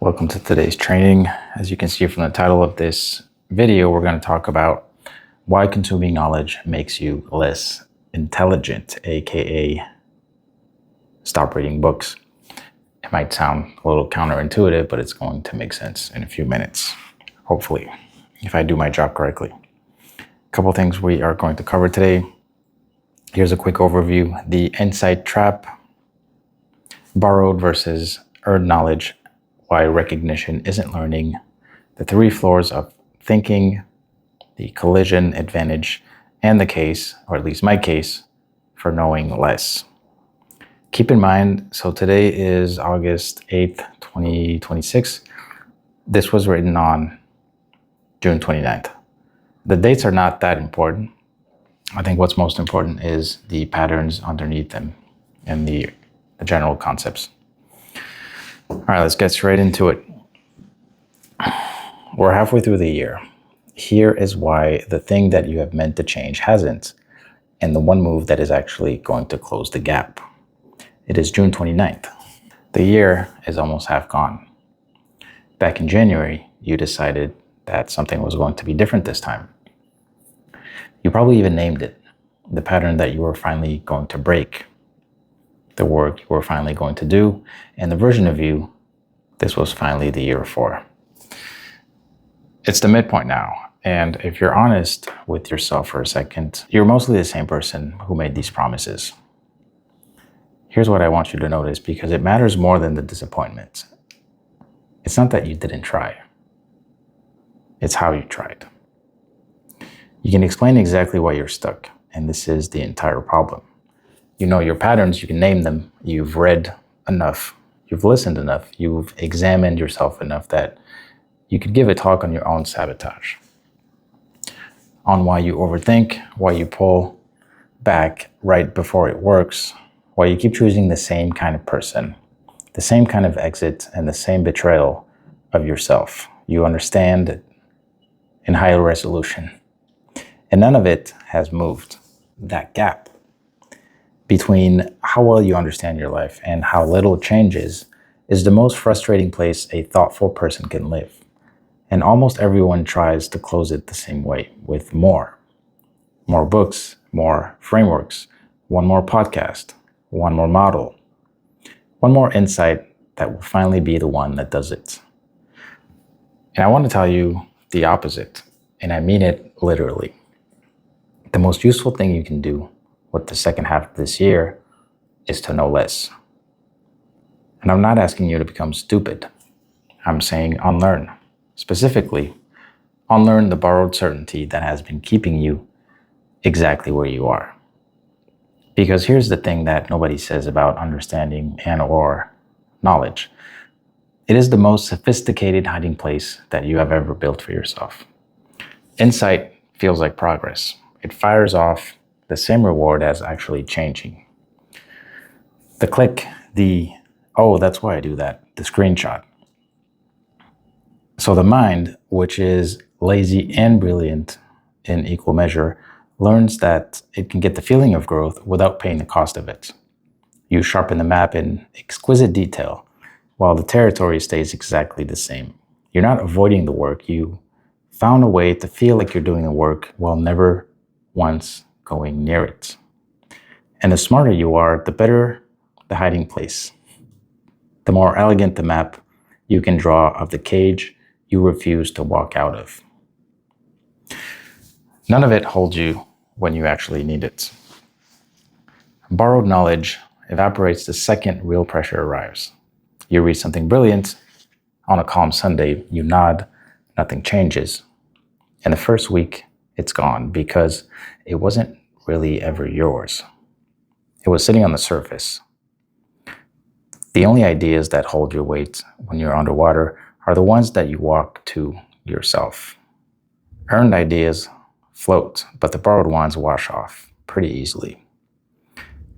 Welcome to today's training. As you can see from the title of this video, we're going to talk about why consuming knowledge makes you less intelligent, aka stop reading books. It might sound a little counterintuitive, but it's going to make sense in a few minutes, hopefully, if I do my job correctly. A couple things we are going to cover today. Here's a quick overview: the insight trap, borrowed versus earned knowledge, why recognition isn't learning, the three floors of thinking, the collision advantage, and the case, or at least my case, for knowing less. Keep in mind, so today is August 8th, 2026. This was written on June 29th. The dates are not that important. I think what's most important is the patterns underneath them and the general concepts. All right, let's get straight into it. We're halfway through the year. Here is why the thing that you have meant to change hasn't, and the one move that is actually going to close the gap. It is June 29th. The year is almost half gone. Back in January, you decided that something was going to be different this time. You probably even named it, the pattern that you were finally going to break, the work you were finally going to do, and the version of you this was finally the year for. It's the midpoint now, and if you're honest with yourself for a second, you're mostly the same person who made these promises. Here's what I want you to notice, because it matters more than the disappointment. It's not that you didn't try. It's how you tried. You can explain exactly why you're stuck, and this is the entire problem. You know your patterns, you can name them, you've read enough, you've listened enough, you've examined yourself enough that you could give a talk on your own sabotage, on why you overthink, why you pull back right before it works, why you keep choosing the same kind of person, the same kind of exit, and the same betrayal of yourself. You understand it in high resolution, and none of it has moved. That gap between how well you understand your life and how little it changes is the most frustrating place a thoughtful person can live. And almost everyone tries to close it the same way, with more books, more frameworks, one more podcast, one more model, one more insight that will finally be the one that does it. And I want to tell you the opposite, and I mean it literally. The most useful thing you can do with the second half of this year is to know less. And I'm not asking you to become stupid. I'm saying unlearn. Specifically, unlearn the borrowed certainty that has been keeping you exactly where you are. Because here's the thing that nobody says about understanding and/or knowledge. It is the most sophisticated hiding place that you have ever built for yourself. Insight feels like progress. It fires off the same reward as actually changing. The click, oh, that's why I do that, the screenshot. So the mind, which is lazy and brilliant in equal measure, learns that it can get the feeling of growth without paying the cost of it. You sharpen the map in exquisite detail, while the territory stays exactly the same. You're not avoiding the work. You found a way to feel like you're doing the work while never once going near it. And the smarter you are, the better the hiding place. The more elegant the map you can draw of the cage you refuse to walk out of. None of it holds you when you actually need it. Borrowed knowledge evaporates the second real pressure arrives. You read something brilliant on a calm Sunday, you nod, nothing changes. In the first week, it's gone because it wasn't really ever yours. It was sitting on the surface. The only ideas that hold your weight when you're underwater are the ones that you walk to yourself. Earned ideas float, but the borrowed ones wash off pretty easily.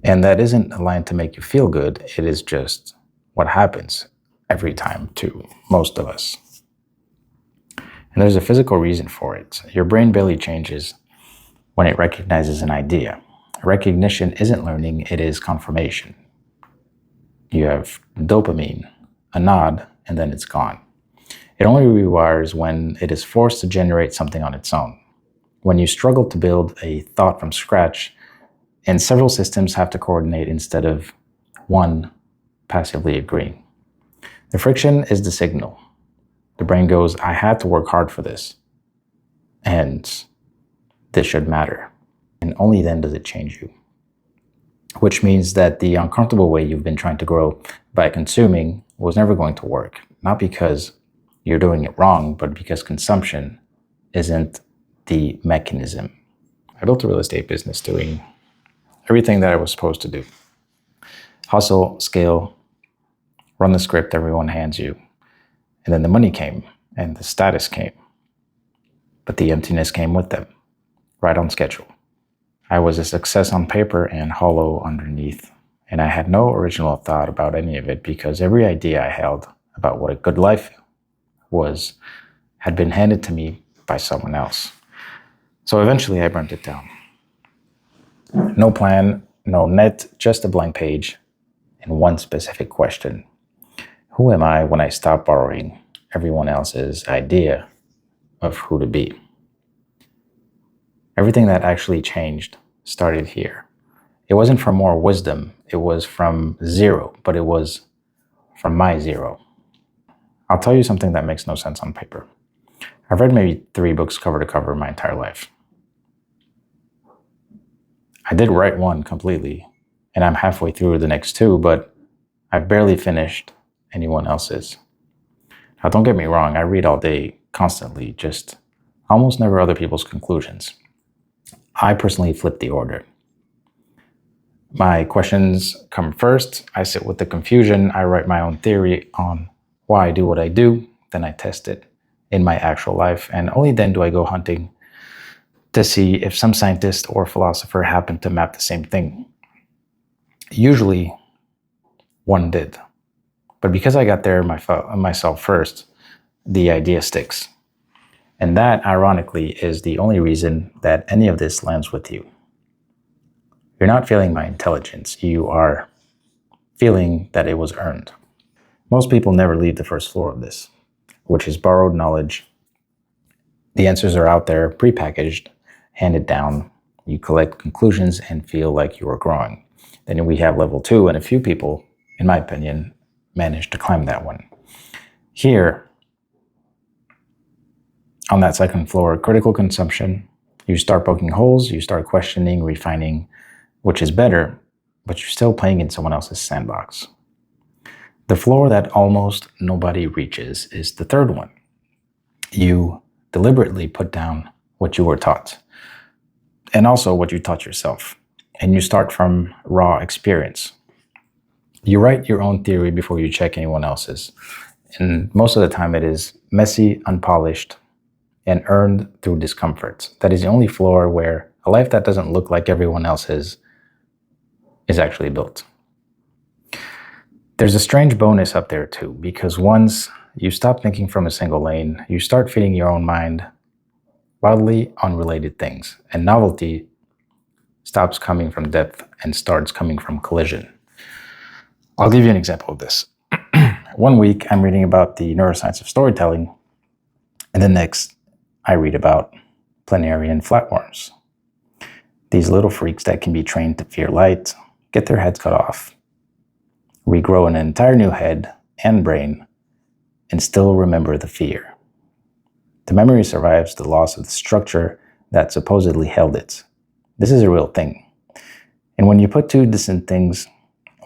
And that isn't aligned to make you feel good. It is just what happens every time to most of us. And there's a physical reason for it. Your brain barely changes when it recognizes an idea. Recognition isn't learning, it is confirmation. You have dopamine, a nod, and then it's gone. It only rewires when it is forced to generate something on its own. When you struggle to build a thought from scratch, and several systems have to coordinate instead of one passively agreeing. The friction is the signal. The brain goes, I had to work hard for this, and this should matter. And only then does it change you. Which means that the uncomfortable way you've been trying to grow by consuming was never going to work. Not because you're doing it wrong, but because consumption isn't the mechanism. I built a real estate business doing everything that I was supposed to do. Hustle, scale, run the script everyone hands you. And then the money came and the status came. But the emptiness came with them, right on schedule. I was a success on paper and hollow underneath. And I had no original thought about any of it because every idea I held about what a good life was had been handed to me by someone else. So eventually I burnt it down. No plan, no net, just a blank page and one specific question. Who am I when I stop borrowing everyone else's idea of who to be? Everything that actually changed started here. It wasn't from more wisdom, it was from zero, but it was from my zero. I'll tell you something that makes no sense on paper. I've read maybe 3 books cover to cover my entire life. I did write one completely, and I'm halfway through the next 2, but I've barely finished anyone else's. Now, don't get me wrong, I read all day, constantly, just almost never other people's conclusions. I personally flip the order. My questions come first, I sit with the confusion, I write my own theory on why I do what I do, then I test it in my actual life, and only then do I go hunting to see if some scientist or philosopher happened to map the same thing. Usually, one did. But because I got there myself first, the idea sticks. And that, ironically, is the only reason that any of this lands with you. You're not feeling my intelligence. You are feeling that it was earned. Most people never leave the first floor of this, which is borrowed knowledge. The answers are out there, prepackaged, handed down. You collect conclusions and feel like you are growing. Then we have level 2, and a few people, in my opinion, managed to climb that one. Here, on that second floor, critical consumption, you start poking holes, you start questioning, refining, which is better, but you're still playing in someone else's sandbox. The floor that almost nobody reaches is the third one. You deliberately put down what you were taught, and also what you taught yourself, and you start from raw experience. You write your own theory before you check anyone else's, and most of the time it is messy, unpolished, and earned through discomfort. That is the only floor where a life that doesn't look like everyone else's is actually built. There's a strange bonus up there too, because once you stop thinking from a single lane, you start feeding your own mind wildly unrelated things, and novelty stops coming from depth and starts coming from collision. I'll give you an example of this. One week, I'm reading about the neuroscience of storytelling, and the next, I read about planarian flatworms. These little freaks that can be trained to fear light, get their heads cut off, regrow an entire new head and brain, and still remember the fear. The memory survives the loss of the structure that supposedly held it. This is a real thing. And when you put 2 distant things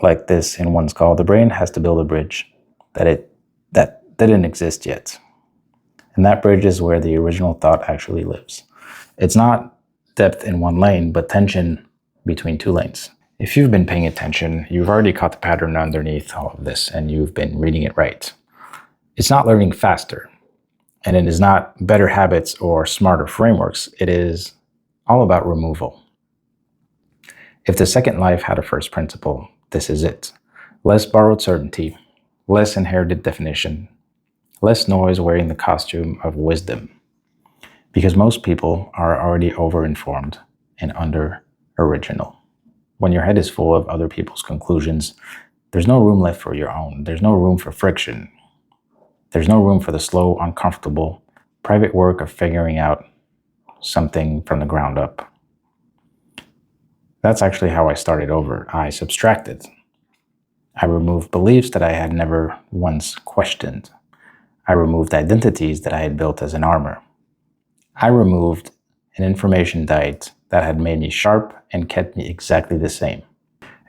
like this in one skull, the brain has to build a bridge that didn't exist yet. And that bridge is where the original thought actually lives. It's not depth in one lane, but tension between 2 lanes. If you've been paying attention, you've already caught the pattern underneath all of this, and you've been reading it right. It's not learning faster, and it is not better habits or smarter frameworks. It is all about removal. If the second life had a first principle, this is it. Less borrowed certainty, less inherited definition, less noise wearing the costume of wisdom. Because most people are already over-informed and under-original. When your head is full of other people's conclusions, there's no room left for your own. There's no room for friction. There's no room for the slow, uncomfortable, private work of figuring out something from the ground up. That's actually how I started over. I subtracted. I removed beliefs that I had never once questioned. I removed identities that I had built as an armor. I removed an information diet that had made me sharp and kept me exactly the same.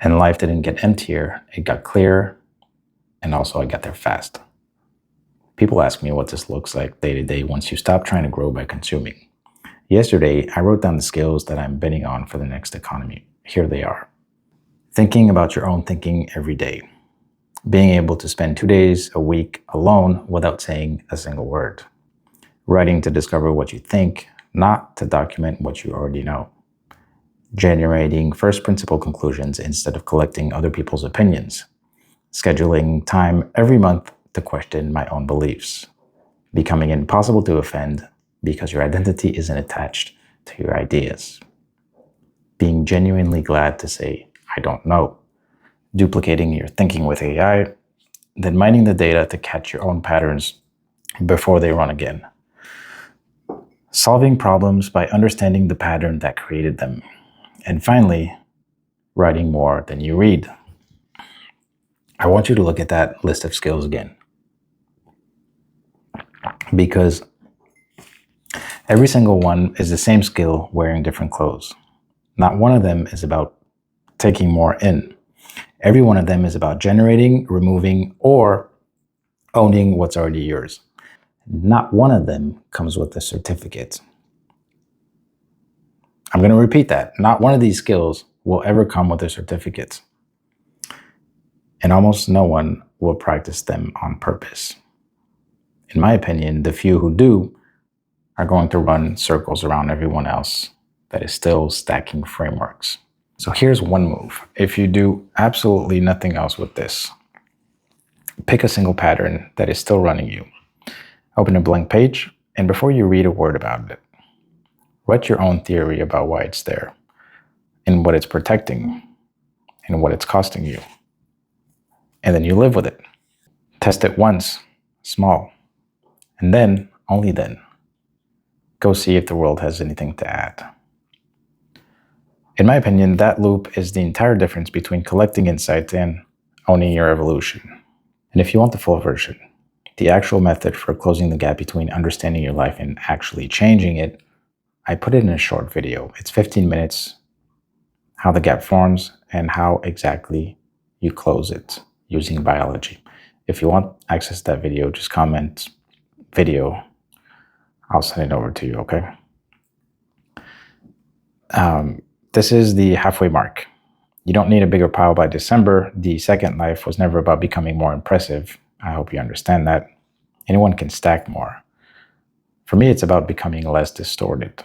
And life didn't get emptier, it got clearer, and also I got there fast. People ask me what this looks like day to day once you stop trying to grow by consuming. Yesterday, I wrote down the skills that I'm betting on for the next economy. Here they are. Thinking about your own thinking every day. Being able to spend 2 days a week alone without saying a single word. Writing to discover what you think, not to document what you already know. Generating first principle conclusions instead of collecting other people's opinions. Scheduling time every month to question my own beliefs. Becoming impossible to offend because your identity isn't attached to your ideas. Being genuinely glad to say, I don't know. Duplicating your thinking with AI, then mining the data to catch your own patterns before they run again. Solving problems by understanding the pattern that created them. And finally, writing more than you read. I want you to look at that list of skills again. Because every single one is the same skill wearing different clothes. Not one of them is about taking more in. Every one of them is about generating, removing, or owning what's already yours. Not one of them comes with a certificate. I'm going to repeat that. Not one of these skills will ever come with a certificate. And almost no one will practice them on purpose. In my opinion, the few who do are going to run circles around everyone else that is still stacking frameworks. So here's one move. If you do absolutely nothing else with this, pick a single pattern that is still running you. Open a blank page, and before you read a word about it, write your own theory about why it's there, and what it's protecting, and what it's costing you. And then you live with it. Test it once, small, and then, only then, go see if the world has anything to add. In my opinion, that loop is the entire difference between collecting insight and owning your evolution. And if you want the full version, the actual method for closing the gap between understanding your life and actually changing it, I put it in a short video. It's 15 minutes, how the gap forms and how exactly you close it using biology. If you want access to that video, just comment video. I'll send it over to you, okay? This is the halfway mark. You don't need a bigger pile by December. The second life was never about becoming more impressive. I hope you understand that. Anyone can stack more. For me, it's about becoming less distorted.